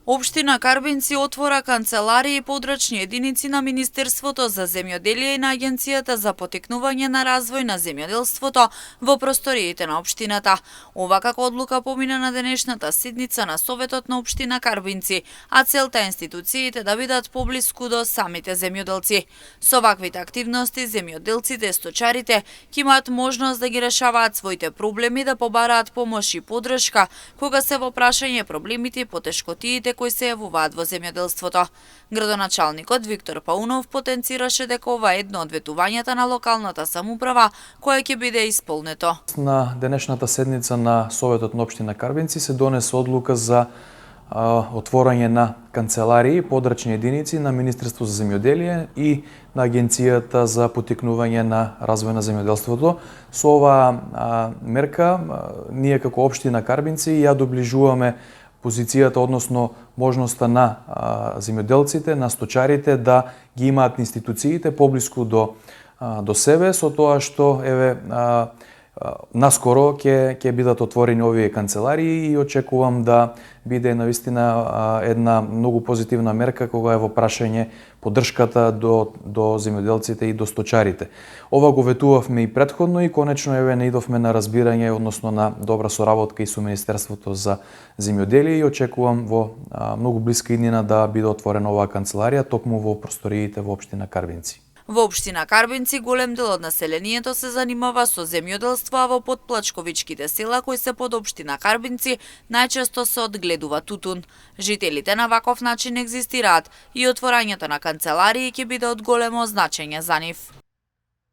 Општина Карбинци отвора канцеларии и подрачни единици на Министерството за земјоделие и на Агенцијата за поттикнување на развој на земјоделството во просториите на општината. Ова како одлука помина на денешната седница на Советот на општина Карбинци, а целта е институциите да бидат поблиску до самите земјоделци. Со ваквите активности земјоделците и сточарите ќе имаат можност да ги решаваат своите проблеми, да побараат помош и поддршка кога се во прашање проблемите и потешкотиите кои се јавуваат во земјоделството. Градоначалникот Виктор Паунов потенцираше дека ова е едно од ветувањата на локалната самоуправа кое ќе биде исполнето. На денешната седница на Советот на општина Карбинци се донесе одлука за отворање на канцеларии, подрачни единици на Министерството за земјоделие и на Агенцијата за поттикнување на развој на земјоделството. Со оваа мерка ние како општина Карбинци ја доближуваме позицијата, односно можноста на земјоделците, на сточарите да ги имаат институциите поблиску до себе, со тоа што наскоро ќе бидат отворени овие канцеларии и очекувам да биде навистина една многу позитивна мерка кога е во прашање поддршката до земјоделците и до сточарите. Ова го ветувавме и претходно и конечно наидовме на разбирање, односно на добра соработка и со Министерството за земјоделие и очекувам во многу блиска иднина да биде отворена оваа канцеларија токму во просториите во општина Карбинци. Во општина Карбинци голем дел од населението се занимава со земјоделство, а во подплачковичките села кои се под општина Карбинци најчесто се одгледува тутун. Жителите на ваков начин екзистираат и отворањето на канцеларии ќе биде од големо значење за нив.